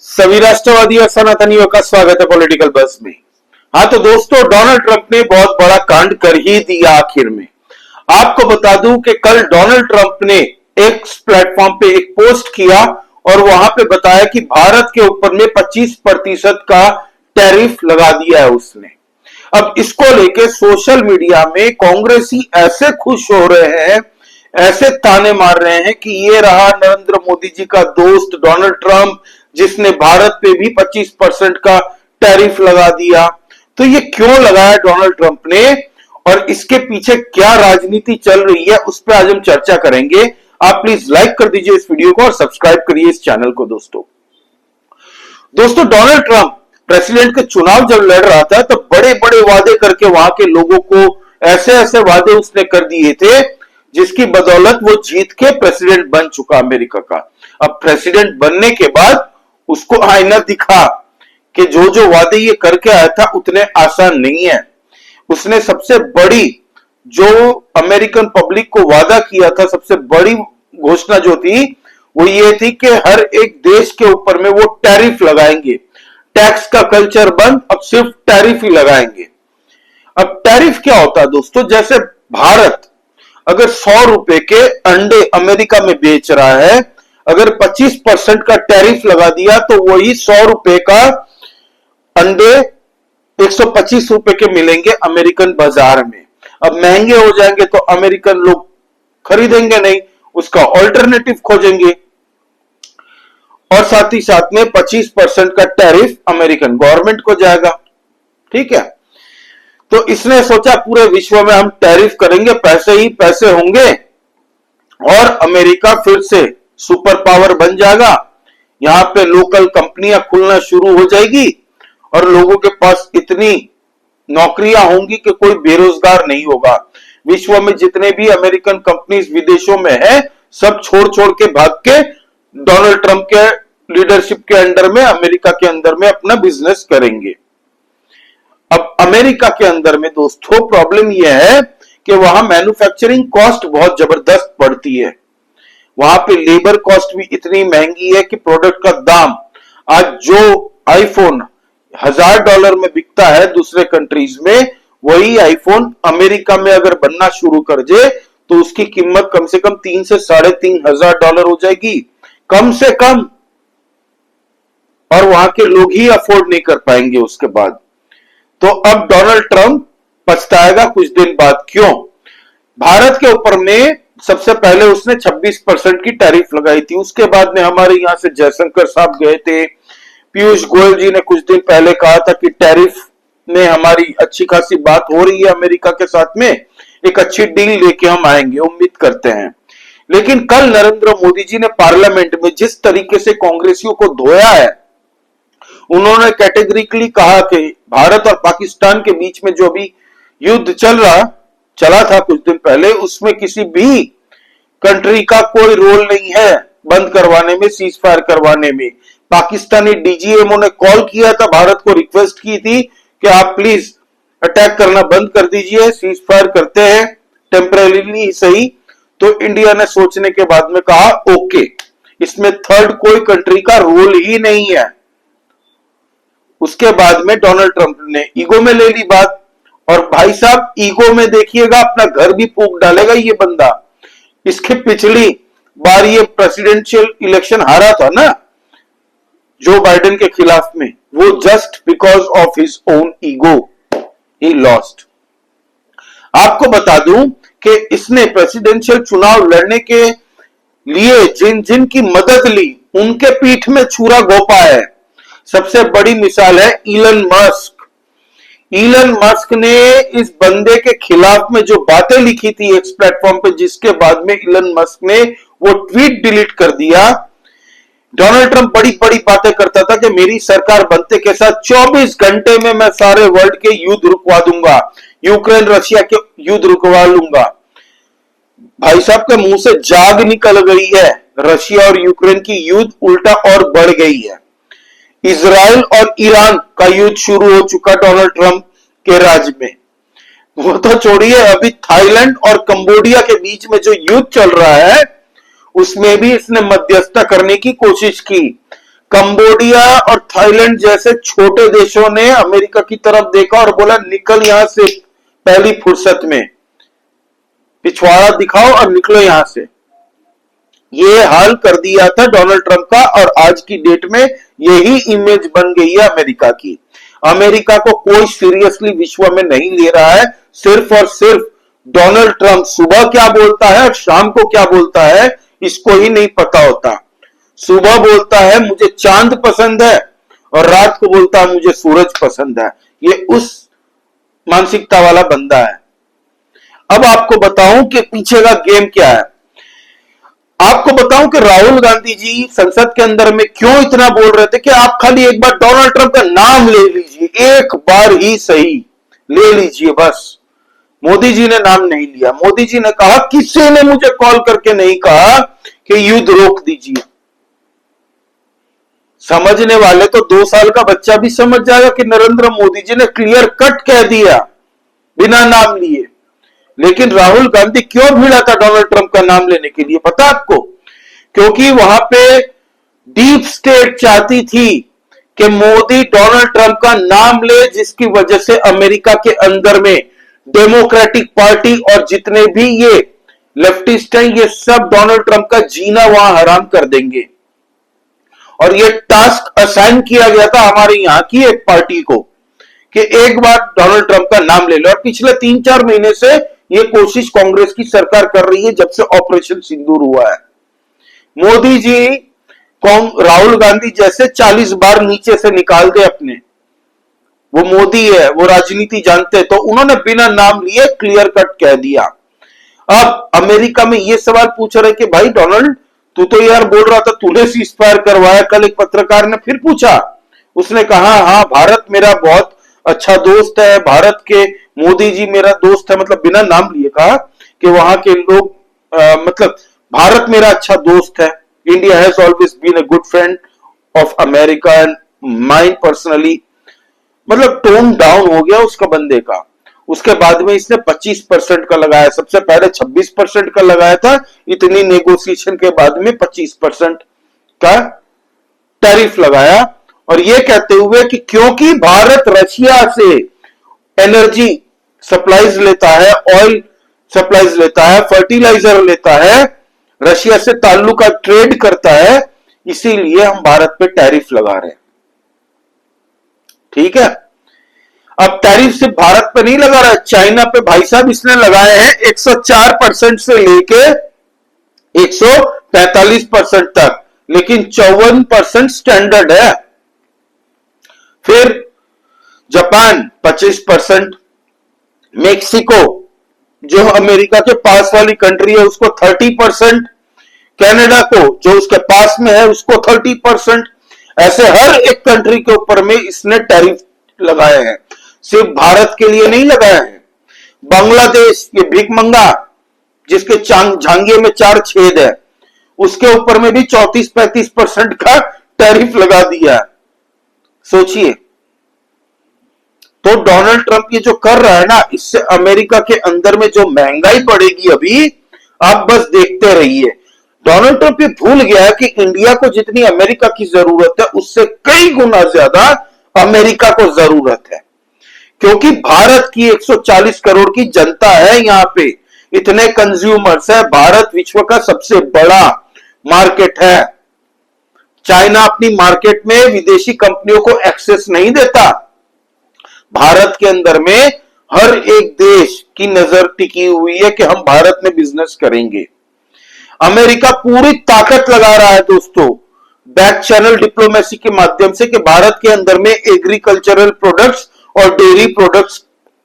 सभी राष्ट्रवादी और सनातनियों का स्वागत है पॉलिटिकल बस में। हाँ तो दोस्तों, डोनाल्ड ट्रंप ने बहुत बड़ा कांड कर ही दिया आखिर में। आपको बता दूं कि कल डोनाल्ड ट्रंप ने एक्स प्लेटफॉर्म पे एक पोस्ट किया और वहां पे बताया कि भारत के ऊपर में 25% का टैरिफ लगा दिया है उसने। अब इसको लेके सोशल मीडिया में कांग्रेसी ऐसे खुश हो रहे हैं, ऐसे ताने मार रहे हैं कि ये रहा नरेंद्र मोदी जी का दोस्त डोनाल्ड ट्रंप, जिसने भारत पे भी 25% का टैरिफ लगा दिया। तो ये क्यों लगाया डोनाल्ड ट्रंप ने और इसके पीछे क्या राजनीति चल रही है, उस पर आज हम चर्चा करेंगे। आप प्लीज लाइक कर दीजिए इस वीडियो को और सब्सक्राइब करिए इस चैनल को। दोस्तों डोनाल्ड ट्रंप प्रेसिडेंट के चुनाव जब लड़ रहा था तो बड़े बड़े वादे करके वहां के लोगों को ऐसे ऐसे वादे उसने कर दिए थे जिसकी बदौलत वो जीत के प्रेसिडेंट बन चुका अमेरिका का। अब प्रेसिडेंट बनने के बाद उसको आईना दिखा कि जो जो वादे ये करके आया था उतने आसान नहीं है। उसने सबसे बड़ी जो अमेरिकन पब्लिक को वादा किया था, सबसे बड़ी घोषणा जो थी वो ये थी कि हर एक देश के ऊपर में वो टैरिफ लगाएंगे। टैक्स का कल्चर बंद, अब सिर्फ टैरिफ ही लगाएंगे। अब टैरिफ क्या होता है दोस्तों? जैसे भारत अगर 100 रुपए के अंडे अमेरिका में बेच रहा है, अगर 25% का टैरिफ लगा दिया तो वही 100 रुपए का अंडे 125 रुपए के मिलेंगे अमेरिकन बाजार में। अब महंगे हो जाएंगे तो अमेरिकन लोग खरीदेंगे नहीं, उसका ऑल्टरनेटिव खोजेंगे। और साथ ही साथ में 25% का टैरिफ अमेरिकन गवर्नमेंट को जाएगा। ठीक है, तो इसने सोचा पूरे विश्व में हम टैरिफ करेंगे, पैसे ही पैसे होंगे और अमेरिका फिर से सुपर पावर बन जाएगा। यहां पे लोकल कंपनियां खुलना शुरू हो जाएगी और लोगों के पास इतनी नौकरियां होंगी कि कोई बेरोजगार नहीं होगा। विश्व में जितने भी अमेरिकन कंपनीज विदेशों में है, सब छोड़ छोड़ के भाग के डोनाल्ड ट्रंप के लीडरशिप के अंडर में, अमेरिका के अंदर में अपना बिजनेस करेंगे। अब अमेरिका के अंदर में दोस्तों प्रॉब्लम यह है कि वहां मैन्युफैक्चरिंग कॉस्ट बहुत जबरदस्त पड़ती है। वहां पे लेबर कॉस्ट भी इतनी महंगी है कि प्रोडक्ट का दाम, आज जो आईफोन $1000 में बिकता है दूसरे कंट्रीज में, वही आईफोन अमेरिका में अगर बनना शुरू कर दे तो उसकी कीमत कम से कम $3,000 से $3,500 हो जाएगी, कम से कम। और वहां के लोग ही अफोर्ड नहीं कर पाएंगे उसके बाद। तो अब डोनाल्ड ट्रंप पछताएगा कुछ दिन बाद। क्यों? भारत के ऊपर में सबसे पहले उसने 26% की टैरिफ लगाई थी। उसके बाद में हमारे यहां से जयशंकर साहब गए थे, पीयूष गोयल जी ने कुछ दिन पहले कहा था कि टैरिफ में हमारी अच्छी खासी बात हो रही है अमेरिका के साथ में, एक अच्छी डील लेके हम आएंगे, उम्मीद करते हैं। लेकिन कल नरेंद्र मोदी जी ने पार्लियामेंट में जिस तरीके से कांग्रेसियों को धोया है, उन्होंने कैटेगरिकली कहा कि भारत और पाकिस्तान के बीच में जो भी युद्ध चला था कुछ दिन पहले, उसमें किसी भी कंट्री का कोई रोल नहीं है बंद करवाने में, सीज फायर करवाने में। पाकिस्तानी डीजीएमओ ने कॉल किया था, भारत को रिक्वेस्ट की थी कि आप प्लीज अटैक करना बंद कर दीजिए, सीज फायर करते हैं टेम्परेरीली सही। तो इंडिया ने सोचने के बाद में कहा ओके, इसमें थर्ड कोई कंट्री का रोल ही नहीं है। उसके बाद में डोनाल्ड ट्रंप ने ईगो में ले ली बात, और भाई साहब ईगो में देखिएगा अपना घर भी फूंक डालेगा ये बंदा। इसके पिछली बार ये प्रेसिडेंशियल इलेक्शन हारा था ना जो बाइडेन के खिलाफ में, वो just because of his own ego he lost. आपको बता दूं कि इसने प्रेसिडेंशियल चुनाव लड़ने के लिए जिन जिन की मदद ली, उनके पीठ में छुरा घोंपा है। सबसे बड़ी मिसाल है इलन मस्क। इलन मस्क ने इस बंदे के खिलाफ में जो बातें लिखी थी एक्स प्लेटफॉर्म पे, जिसके बाद में इलन मस्क ने वो ट्वीट डिलीट कर दिया। डोनाल्ड ट्रंप बड़ी बड़ी बातें करता था कि मेरी सरकार बनते के साथ 24 घंटे में मैं सारे वर्ल्ड के युद्ध रुकवा दूंगा, यूक्रेन रशिया के युद्ध रुकवा लूंगा। भाई साहब के मुंह से जाग निकल गई है, रशिया और यूक्रेन की युद्ध उल्टा और बढ़ गई है। इजराइल और ईरान का युद्ध शुरू हो चुका डोनाल्ड ट्रंप के राज में। वो तो छोड़िए, अभी थाईलैंड और कंबोडिया के बीच में जो युद्ध चल रहा है उसमें भी इसने मध्यस्थता करने की कोशिश की। कंबोडिया और थाईलैंड जैसे छोटे देशों ने अमेरिका की तरफ देखा और बोला निकल यहां से पहली फुर्सत में, पिछवाड़ा दिखाओ और निकलो यहां से। ये हाल कर दिया था डोनाल्ड ट्रंप का और आज की डेट में यही इमेज बन गई है अमेरिका की। अमेरिका को कोई सीरियसली विश्व में नहीं ले रहा है, सिर्फ और सिर्फ डोनाल्ड ट्रंप सुबह क्या बोलता है और शाम को क्या बोलता है इसको ही नहीं पता होता। सुबह बोलता है मुझे चांद पसंद है और रात को बोलता है मुझे सूरज पसंद है। ये उस मानसिकता वाला बंदा है। अब आपको बताऊं कि पीछे का गेम क्या है। आपको बताऊं कि राहुल गांधी जी संसद के अंदर में क्यों इतना बोल रहे थे कि आप खाली एक बार डोनाल्ड ट्रंप का नाम ले लीजिए, एक बार ही सही ले लीजिए बस। मोदी जी ने नाम नहीं लिया। मोदी जी ने कहा किसी ने मुझे कॉल करके नहीं कहा कि युद्ध रोक दीजिए। समझने वाले तो 2 साल का बच्चा भी समझ जाएगा कि नरेंद्र मोदी जी ने क्लियर कट कह दिया बिना नाम लिए। लेकिन राहुल गांधी क्यों भिड़ा था डोनाल्ड ट्रंप का नाम लेने के लिए, पता आपको? क्योंकि वहां पे डीप स्टेट चाहती थी कि मोदी डोनाल्ड ट्रंप का नाम ले, जिसकी वजह से अमेरिका के अंदर में डेमोक्रेटिक पार्टी और जितने भी ये लेफ्टिस्ट हैं ये सब डोनाल्ड ट्रंप का जीना वहां हराम कर देंगे। और ये टास्क असाइन किया गया था हमारे यहां की एक पार्टी को कि एक बार डोनाल्ड ट्रंप का नाम ले लो। और पिछले 3-4 महीने से ये कोशिश कांग्रेस की सरकार कर रही है जब से ऑपरेशन सिंदूर हुआ है। मोदी जी राहुल गांधी जैसे 40 बार नीचे से निकाल दे अपने, वो मोदी है, वो राजनीति जानते, तो उन्होंने बिना नाम लिए क्लियर कट कह दिया। अब अमेरिका में ये सवाल पूछ रहे कि भाई डोनाल्ड तू तो यार बोल रहा था तूने सीज फायर करवाया। कल एक पत्रकार ने फिर पूछा, उसने कहा हाँ भारत मेरा बहुत अच्छा दोस्त है, भारत के मोदी जी मेरा दोस्त है, मतलब बिना नाम लिए कहा कि वहां के लोग मतलब भारत मेरा अच्छा दोस्त है। India has always been a good friend of America and mine personally. मतलब टोन डाउन हो गया उसका बंदे का। उसके बाद में इसने 25% का लगाया, सबसे पहले 26% का लगाया था, इतनी नेगोशिएशन के बाद में 25% का टैरिफ लगाया। और यह कहते हुए कि क्योंकि भारत रशिया से एनर्जी सप्लाईज लेता है, ऑयल सप्लाईज लेता है, फर्टिलाइजर लेता है, रशिया से ताल्लुक का ट्रेड करता है, इसीलिए हम भारत पे टैरिफ लगा रहे हैं। ठीक है, अब टैरिफ सिर्फ भारत पे नहीं लगा रहा है, चाइना पे भाई साहब इसने लगाए हैं 104% से लेके 145% तक, लेकिन 54% स्टैंडर्ड है। फिर जापान 25%, मेक्सिको जो अमेरिका के पास वाली कंट्री है उसको 30%, कनाडा को जो उसके पास में है उसको 30%। ऐसे हर एक कंट्री के ऊपर में इसने टैरिफ लगाए हैं, सिर्फ भारत के लिए नहीं लगाए हैं। बांग्लादेश ये भिखमंगा जिसके झांगिए में 4 छेद है, उसके ऊपर में भी 34-35% का टैरिफ लगा दिया। सोचिए, तो डोनाल्ड ट्रंप ये जो कर रहा है ना, इससे अमेरिका के अंदर में जो महंगाई बढ़ेगी अभी, आप बस देखते रहिए। डोनाल्ड ट्रंप ये भूल गया है कि इंडिया को जितनी अमेरिका की जरूरत है उससे कई गुना ज्यादा अमेरिका को जरूरत है, क्योंकि भारत की 140 करोड़ की जनता है, यहां पे इतने कंज्यूमर्स है, भारत विश्व का सबसे बड़ा मार्केट है। चाइना अपनी मार्केट में विदेशी कंपनियों को एक्सेस नहीं देता। भारत के अंदर में हर एक देश की नजर टिकी हुई है कि हम भारत में बिजनेस करेंगे। अमेरिका पूरी ताकत लगा रहा है दोस्तों, बैक चैनल डिप्लोमेसी के माध्यम से, कि भारत के अंदर में एग्रीकल्चरल प्रोडक्ट्स और डेयरी प्रोडक्ट्स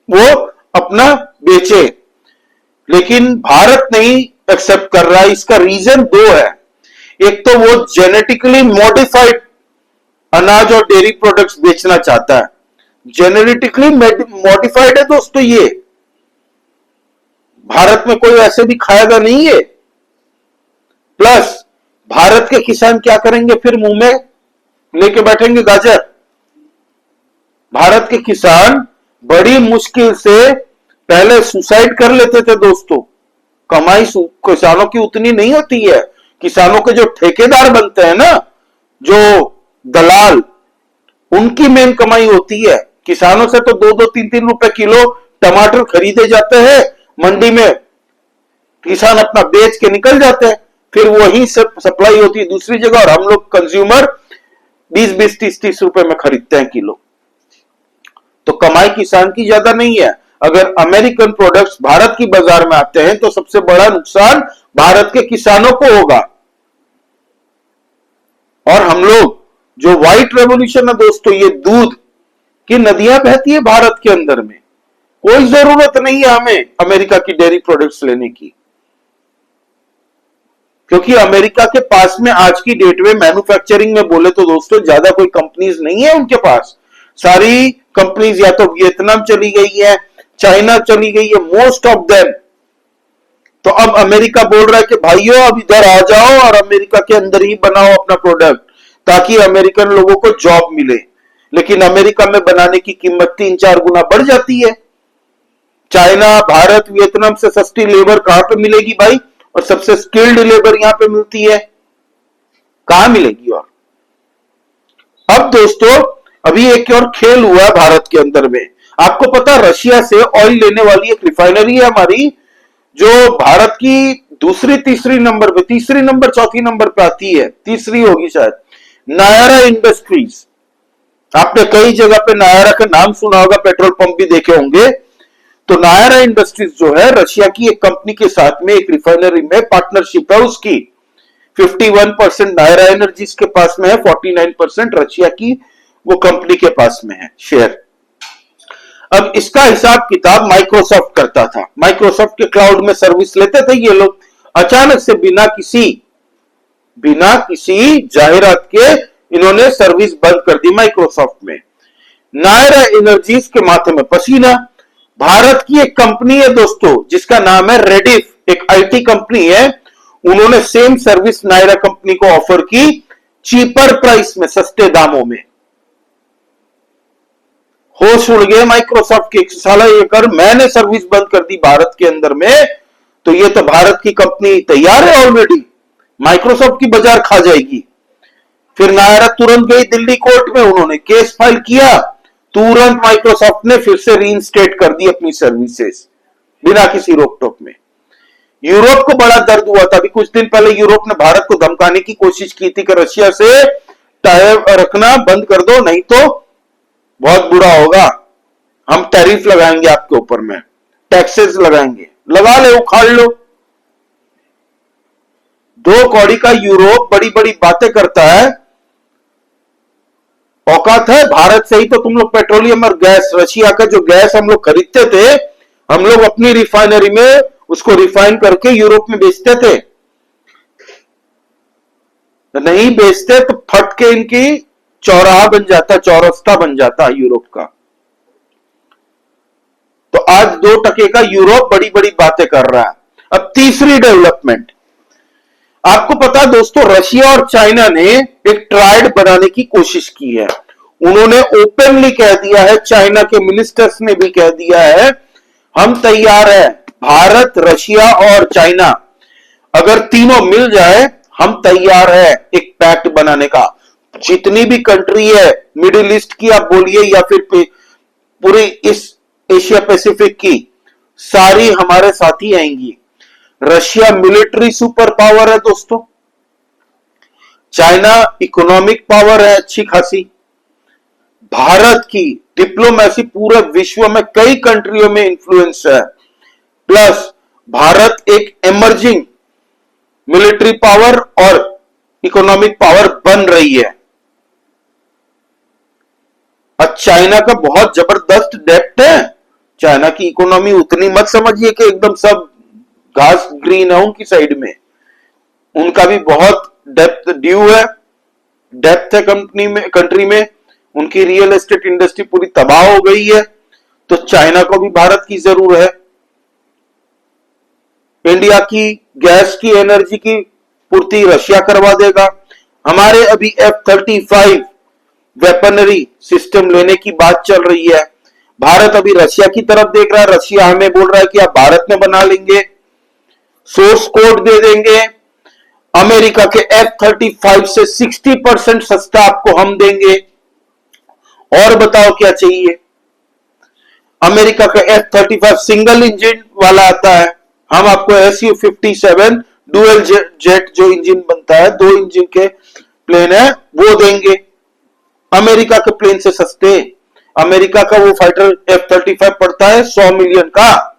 वो अपना बेचे, लेकिन भारत नहीं एक्सेप्ट कर रहा है। इसका रीजन 2 है। एक तो वो जेनेटिकली मॉडिफाइड अनाज और डेयरी प्रोडक्ट्स बेचना चाहता है। जेनेटिकली मॉडिफाइड है दोस्तों, ये भारत में कोई ऐसे भी खाएगा नहीं है। प्लस भारत के किसान क्या करेंगे, फिर मुंह में लेके बैठेंगे गाजर। भारत के किसान बड़ी मुश्किल से पहले सुसाइड कर लेते थे दोस्तों। कमाई किसानों की उतनी नहीं होती है। किसानों के जो ठेकेदार बनते हैं ना, जो दलाल, उनकी मेन कमाई होती है। किसानों से तो 2-2, 3-3 रुपए किलो टमाटर खरीदे जाते हैं मंडी में, किसान अपना बेच के निकल जाते हैं, फिर वही सप्लाई होती है दूसरी जगह और हम लोग कंज्यूमर 20-20, 30-30 रुपए में खरीदते हैं किलो। तो कमाई किसान की ज्यादा नहीं है। अगर अमेरिकन प्रोडक्ट्स भारत की बाजार में आते हैं तो सबसे बड़ा नुकसान भारत के किसानों को होगा। और हम लोग जो व्हाइट रेवोल्यूशन है दोस्तों, ये दूध की नदियां बहती है भारत के अंदर में, कोई जरूरत नहीं है हमें अमेरिका की डेयरी प्रोडक्ट्स लेने की, क्योंकि अमेरिका के पास में आज की डेट में मैन्युफैक्चरिंग में बोले तो दोस्तों ज्यादा कोई कंपनीज नहीं है उनके पास। सारी कंपनीज या तो वियतनाम चली गई है, चाइना चली गई है, मोस्ट ऑफ देम। तो अब अमेरिका बोल रहा है कि भाइयों अब इधर आ जाओ और अमेरिका के अंदर ही बनाओ अपना प्रोडक्ट, ताकि अमेरिकन लोगों को जॉब मिले। लेकिन अमेरिका में बनाने की कीमत 3-4 गुना बढ़ जाती है। चाइना, भारत, वियतनाम से सस्ती लेबर कहां पे मिलेगी भाई? और सबसे स्किल्ड लेबर यहां पे मिलती है, कहां मिलेगी? और अब दोस्तों अभी एक और खेल हुआ है भारत के अंदर में। आपको पता है रशिया से ऑयल लेने वाली एक रिफाइनरी है हमारी, जो भारत की तीसरी नंबर चौथी नंबर पे आती है, तीसरी होगी शायद, नायरा इंडस्ट्रीज। आपने कई जगह पे नायरा का नाम सुना होगा, पेट्रोल पंप भी देखे होंगे। तो नायरा इंडस्ट्रीज जो है रशिया की एक कंपनी के साथ में एक रिफाइनरी में पार्टनरशिप है उसकी। 51% नायरा एनर्जीज के पास में है, 49% रशिया की वो कंपनी के पास में है शेयर। अब इसका हिसाब किताब माइक्रोसॉफ्ट करता था। माइक्रोसॉफ्ट के क्लाउड में सर्विस लेते थे ये लोग। अचानक से बिना किसी जाहिरात के इन्होंने सर्विस बंद कर दी माइक्रोसॉफ्ट में। नायरा एनर्जीज के माथे में पसीना। भारत की एक कंपनी है दोस्तों जिसका नाम है रेडिफ, एक आईटी कंपनी है, उन्होंने सेम सर्विस नायरा कंपनी को ऑफर की चीपर प्राइस में, सस्ते दामों में। होश उड़ गए माइक्रोसॉफ्ट के, साला ये कर, मैंने सर्विस बंद कर दी भारत के अंदर में, तो ये तो भारत की कंपनी तैयार है ऑलरेडी, माइक्रोसॉफ्ट की बाजार खा जाएगी। फिर नायरा तुरंत गई दिल्ली कोर्ट में, उन्होंने केस फाइल किया, तुरंत माइक्रोसॉफ्ट ने फिर से रीइंस्टेट कर दी अपनी सर्विसेज बिना किसी रोक टोक में। यूरोप को बड़ा दर्द हुआ था। अभी कुछ दिन पहले यूरोप ने भारत को धमकाने की कोशिश की थी कि रशिया से टायर रखना बंद कर दो, नहीं तो बहुत बुरा होगा, हम टैरिफ लगाएंगे आपके ऊपर में, टैक्सेस लगाएंगे। लगा ले, उखाड़ लो। 2 कौड़ी का यूरोप बड़ी बड़ी बातें करता है। औकात है भारत से ही तो तुम लोग पेट्रोलियम और गैस, रशिया का जो गैस हम लोग खरीदते थे, हम लोग अपनी रिफाइनरी में उसको रिफाइन करके यूरोप में बेचते थे। नहीं बेचते तो फट के इनकी चौराहा बन जाता, चौरस्ता बन जाता यूरोप का। तो आज 2 टके का यूरोप बड़ी बड़ी बातें कर रहा है। अब तीसरी डेवलपमेंट, आपको पता दोस्तों रशिया और चाइना ने एक ट्राइड बनाने की कोशिश की है। उन्होंने ओपनली कह दिया है, चाइना के मिनिस्टर्स ने भी कह दिया है, हम तैयार है, भारत, रशिया और चाइना अगर तीनों मिल जाए हम तैयार है एक पैक्ट बनाने का। जितनी भी कंट्री है मिडिल ईस्ट की आप बोलिए या फिर पूरी इस एशिया पैसिफिक की, सारी हमारे साथ ही आएंगी। रशिया मिलिट्री सुपर पावर है दोस्तों, चाइना इकोनॉमिक पावर है अच्छी खासी, भारत की डिप्लोमेसी पूरे विश्व में कई कंट्रियों में इंफ्लुएंस है, प्लस भारत एक एमर्जिंग मिलिट्री पावर और इकोनॉमिक पावर बन रही है। और चाइना का बहुत जबरदस्त डेप्थ है। चाइना की इकोनॉमी उतनी मत समझिए कि एकदम सब घास ग्रीन है उनकी साइड में, उनका भी बहुत डेप्थ ड्यू है, डेप्थ है कंट्री में। उनकी रियल एस्टेट इंडस्ट्री पूरी तबाह हो गई है, तो चाइना को भी भारत की जरूरत है। इंडिया की गैस की, एनर्जी की पूर्ति रशिया करवा देगा। हमारे अभी F-35 वेपनरी सिस्टम लेने की बात चल रही है, भारत अभी रशिया की तरफ देख रहा है, रशिया हमें बोल रहा है कि आप भारत में बना लेंगे, सोर्स कोड दे देंगे, अमेरिका के F-35 से 60% सस्ता आपको हम देंगे। और बताओ क्या चाहिए। अमेरिका का F-35 सिंगल इंजन वाला आता है, हम आपको Su-57 डुअल जेट जो इंजन बनता है, 2 इंजन के प्लेन है, वो देंगे। अमेरिका के प्लेन से सस्ते। अमेरिका का वो फाइटर F-35 पड़ता है 100 मिलियन का,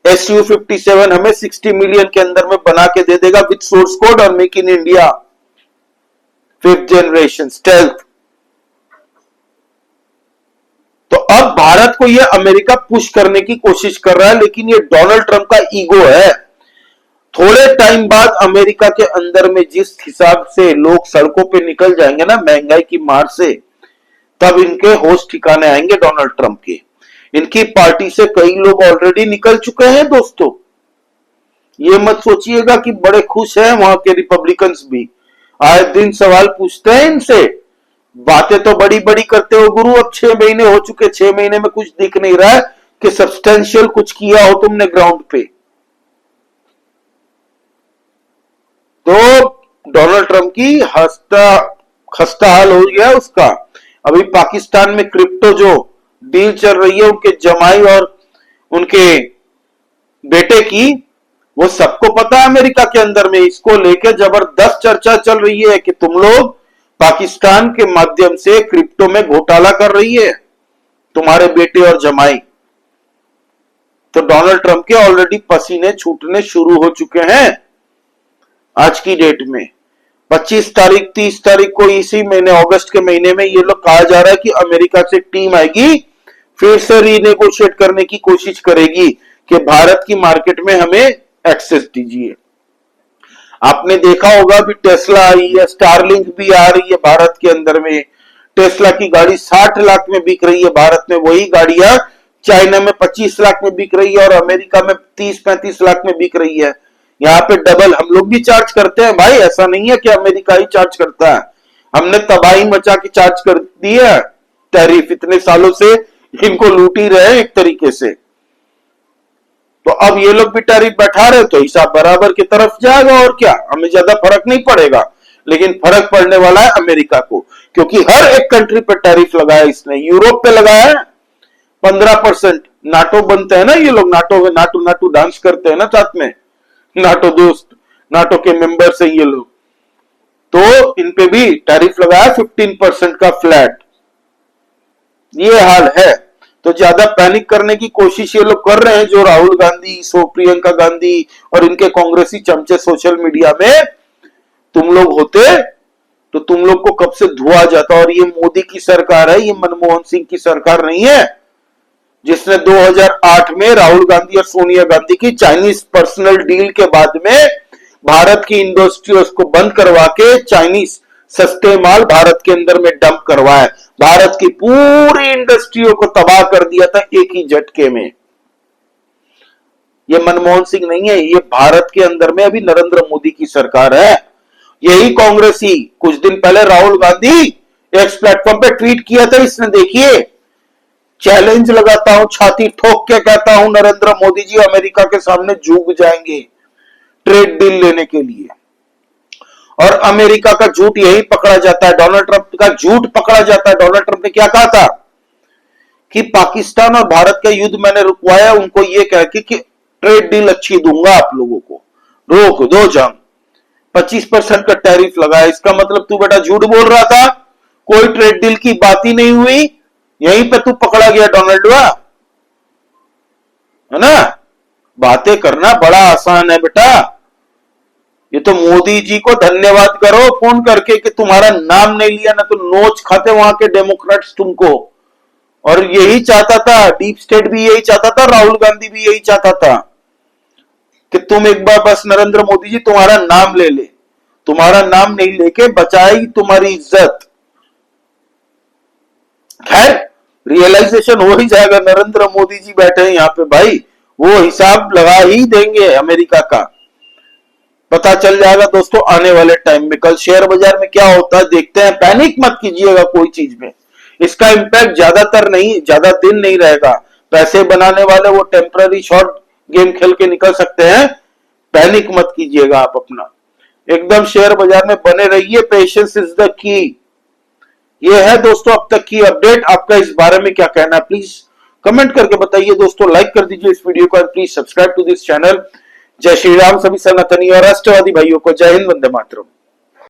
Su-57 हमें 60 मिलियन के अंदर में बना के दे देगा विद सोर्स कोड और make in India 5th generation stealth. तो अब भारत को यह अमेरिका पुश करने की कोशिश कर रहा है, लेकिन ये डोनाल्ड ट्रंप का ईगो है। थोड़े टाइम बाद अमेरिका के अंदर में जिस हिसाब से लोग सड़कों पे निकल जाएंगे ना महंगाई की मार से, तब इनके होश ठिकाने आएंगे डोनाल्ड ट्रंप के। इनकी पार्टी से कई लोग ऑलरेडी निकल चुके हैं दोस्तों। ये मत सोचिएगा कि बड़े खुश हैं वहां के रिपब्लिकन्स भी, आए दिन सवाल पूछते हैं इनसे। बातें तो बड़ी बड़ी करते हो गुरु, अब 6 महीने हो चुके, 6 महीने में कुछ दिख नहीं रहा है कि सब्सटेंशियल कुछ किया हो तुमने ग्राउंड पे। तो डोनाल्ड ट्रंप की खस्ता हाल हो गया उसका। अभी पाकिस्तान में क्रिप्टो जो डील चल रही है उनके जमाई और उनके बेटे की, वो सबको पता है अमेरिका के अंदर में। इसको लेकर जबरदस्त चर्चा चल रही है कि तुम लोग पाकिस्तान के माध्यम से क्रिप्टो में घोटाला कर रही है, तुम्हारे बेटे और जमाई। तो डोनाल्ड ट्रंप के ऑलरेडी पसीने छूटने शुरू हो चुके हैं आज की डेट में। 25 तारीख 30 तारीख को इसी महीने अगस्त के महीने में ये लोग कहा जा रहा है कि अमेरिका से टीम आएगी, फिर से रीनेगोशिएट करने की कोशिश करेगी कि भारत की मार्केट में हमें एक्सेस दीजिए। आपने देखा होगा भी टेस्ला आई है, स्टारलिंक भी आ रही है भारत के अंदर में। टेस्ला की गाड़ी 60 लाख में बिक रही है भारत में, वही गाड़ियां चाइना में 25 लाख में बिक रही है और अमेरिका में 30-35 लाख में बिक रही है। यहाँ पे डबल हम लोग भी चार्ज करते हैं भाई, ऐसा नहीं है कि अमेरिका ही चार्ज करता है। हमने तबाही मचा के चार्ज कर दी है टैरिफ, इतने सालों से इनको लूट ही रहे एक तरीके से। तो अब ये लोग भी टैरिफ बैठा रहे तो हिसाब बराबर की तरफ जाएगा, और क्या, हमें ज्यादा फर्क नहीं पड़ेगा। लेकिन फर्क पड़ने वाला है अमेरिका को, क्योंकि हर एक कंट्री पे टैरिफ लगाया इसने। यूरोप पे लगाया है 15%। नाटो बनते हैं ना ये लोग, नाटो डांस करते हैं ना साथ में, नाटो दोस्त, नाटो के मेंबर से ये लोग, तो इन पे भी टैरिफ लगाया 15% का फ्लैट। ये हाल है। तो ज्यादा पैनिक करने की कोशिश ये लोग कर रहे हैं, जो राहुल गांधी, प्रियंका गांधी और इनके कांग्रेसी चमचे सोशल मीडिया में तुम लोग होते तो तुम लोग को कब से धुआ जाता। और ये मोदी की सरकार है, ये मनमोहन सिंह की सरकार नहीं है, जिसने 2008 में राहुल गांधी और सोनिया गांधी की चाइनीज पर्सनल डील के बाद में भारत की इंडस्ट्रीज को बंद करवा के चाइनीज सस्ते माल भारत के अंदर में डंप करवाया, भारत की पूरी इंडस्ट्रियों को तबाह कर दिया था एक ही झटके में। ये मनमोहन सिंह नहीं है, ये भारत के अंदर में अभी नरेंद्र मोदी की सरकार है। यही कांग्रेसी कुछ दिन पहले राहुल गांधी एक्स प्लेटफॉर्म पे ट्वीट किया था इसने, देखिए, चैलेंज लगाता हूं, छाती ठोक के कहता हूं, नरेंद्र मोदी जी अमेरिका के सामने झुक जाएंगे ट्रेड डील लेने के लिए। और अमेरिका का झूठ यही पकड़ा जाता है, डोनाल्ड ट्रंप का झूठ पकड़ा जाता है। डोनाल्ड ट्रंप ने क्या कहा था कि पाकिस्तान और भारत का युद्ध मैंने रुकवाया, उनको यह कह के कि ट्रेड डील अच्छी दूंगा आप लोगों को, रोक दो जंग। 25% का टैरिफ लगाया, इसका मतलब तू बेटा झूठ बोल रहा था, कोई ट्रेड डील की बात ही नहीं हुई, यहीं पे तू पकड़ा गया डोनाल्ड, है ना। बातें करना बड़ा आसान है बेटा। ये तो मोदी जी को धन्यवाद करो फोन करके कि तुम्हारा नाम नहीं लिया, ना तो नोच खाते वहां के डेमोक्रेट्स तुमको। और यही चाहता था, डीप स्टेट भी यही चाहता था, राहुल गांधी भी यही चाहता था कि तुम एक बार बस नरेंद्र मोदी जी तुम्हारा नाम ले ले। तुम्हारा नाम नहीं लेके बचाई तुम्हारी इज्जत। खैर, रियलाइजेशन हो ही जाएगा, नरेंद्र मोदी जी बैठे हैं यहाँ पे भाई, वो हिसाब लगा ही देंगे अमेरिका का। पता चल जाएगा दोस्तों आने वाले टाइम में। कल शेयर बाजार में क्या होता है देखते हैं। पैनिक मत कीजिएगा कोई चीज में, इसका इंपैक्ट ज्यादा दिन नहीं रहेगा। पैसे बनाने वाले वो टेम्पररी शॉर्ट गेम खेल के निकल सकते हैं, पैनिक मत कीजिएगा आप अपना। एकदम शेयर बाजार में बने रहिए, पेशेंस इज द की। ये है दोस्तों अब तक की अपडेट। आपका इस बारे में क्या कहना है प्लीज कमेंट करके बताइए दोस्तों। लाइक कर दीजिए इस वीडियो को, please subscribe to this channel. जय श्री राम सभी सनातनी और राष्ट्रवादी भाइयों को। जय हिंद, वंदे मातरम।